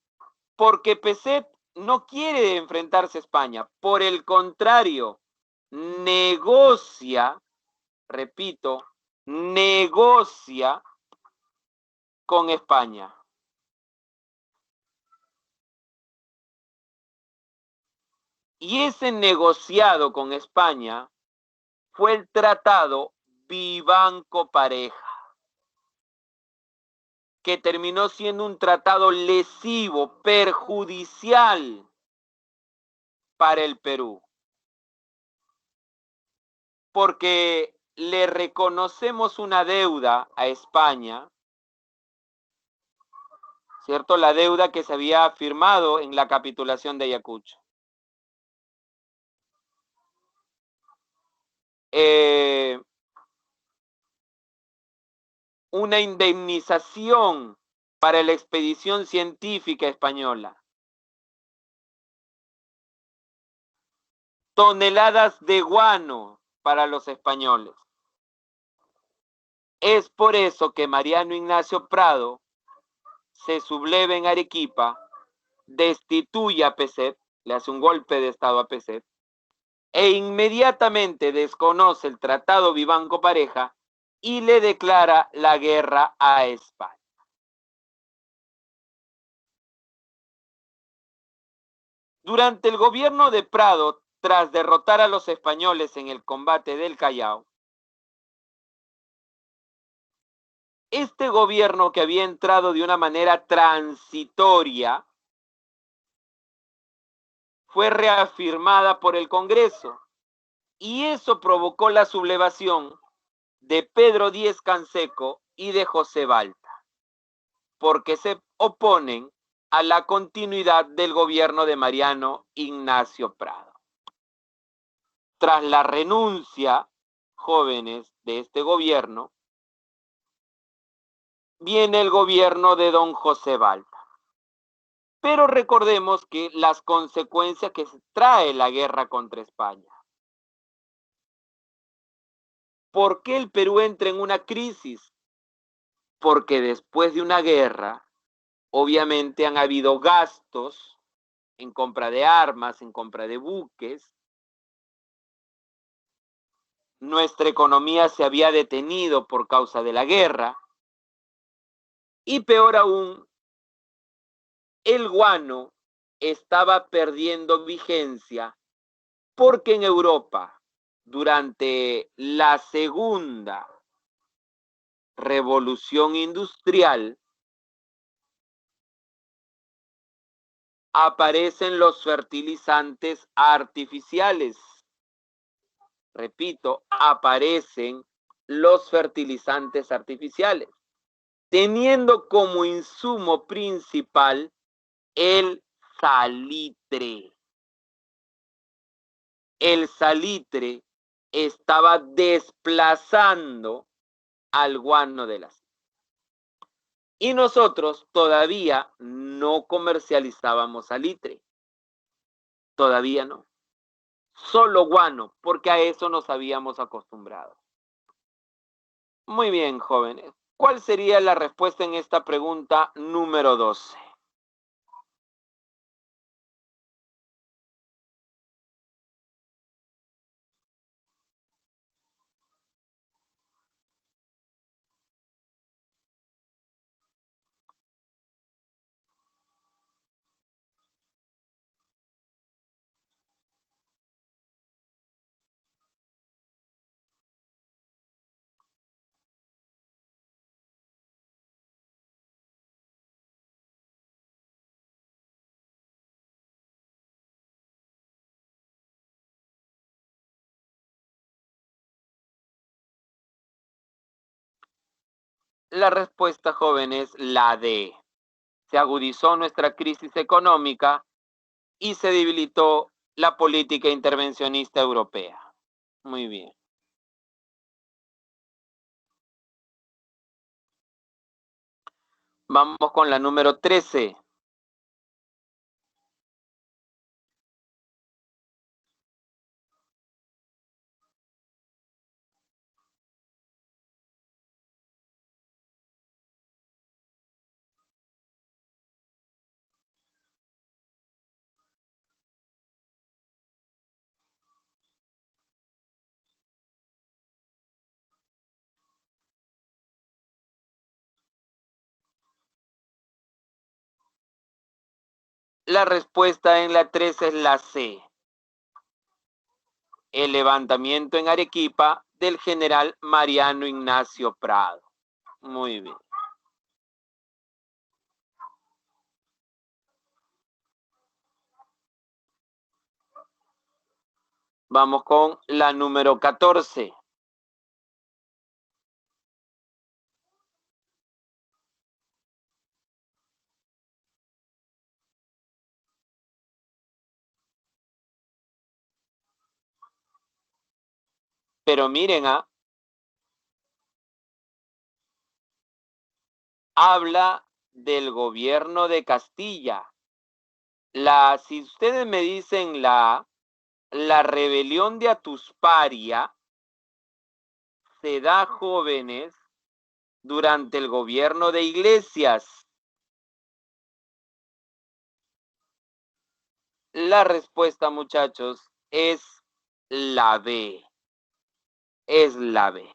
Porque Peset no quiere enfrentarse a España, por el contrario, negocia, repito, negocia con España. Y ese negociado con España fue el tratado Vivanco-Pareja, que terminó siendo un tratado lesivo, perjudicial para el Perú. Porque le reconocemos una deuda a España, ¿cierto? La deuda que se había firmado en la capitulación de Ayacucho. Una indemnización para la expedición científica española. Toneladas de guano para los españoles. Es por eso que Mariano Ignacio Prado se subleva en Arequipa, destituye a Peset, le hace un golpe de estado a Peset, e inmediatamente desconoce el tratado Vivanco-Pareja y le declara la guerra a España. Durante el gobierno de Prado, tras derrotar a los españoles en el combate del Callao, este gobierno que había entrado de una manera transitoria fue reafirmada por el Congreso y eso provocó la sublevación de Pedro Díez Canseco y de José Balta, porque se oponen a la continuidad del gobierno de Mariano Ignacio Prado. Tras la renuncia, jóvenes, de este gobierno, viene el gobierno de don José Balta. Pero recordemos que las consecuencias que trae la guerra contra España. ¿Por qué el Perú entra en una crisis? Porque después de una guerra, obviamente han habido gastos en compra de armas, en compra de buques. Nuestra economía se había detenido por causa de la guerra. Y peor aún, el guano estaba perdiendo vigencia porque en Europa, durante la segunda revolución industrial, aparecen los fertilizantes artificiales. Repito, aparecen los fertilizantes artificiales, teniendo como insumo principal el salitre. El salitre estaba desplazando al guano de las. Y nosotros todavía no comercializábamos salitre. Todavía no. Solo guano, porque a eso nos habíamos acostumbrado. Muy bien, jóvenes. ¿Cuál sería la respuesta en esta pregunta número 12? La respuesta, joven, es la D. Se agudizó nuestra crisis económica y se debilitó la política intervencionista europea. Muy bien. Vamos con la número 13. La respuesta en la 13 es la C. El levantamiento en Arequipa del general Mariano Ignacio Prado. Muy bien. Vamos con la número 14. Pero miren, habla del gobierno de Castilla. Si ustedes me dicen la rebelión de Atusparia se da, jóvenes, durante el gobierno de Iglesias. La respuesta, muchachos, es la B. Es la B.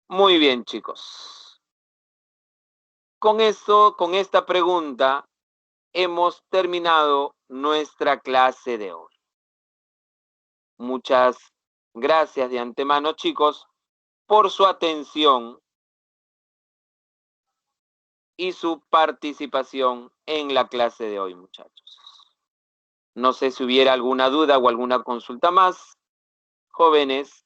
Muy bien, chicos. Con eso, con esta pregunta, hemos terminado nuestra clase de hoy. Muchas gracias de antemano, chicos, por su atención y su participación en la clase de hoy, muchachos. No sé si hubiera alguna duda o alguna consulta más, jóvenes.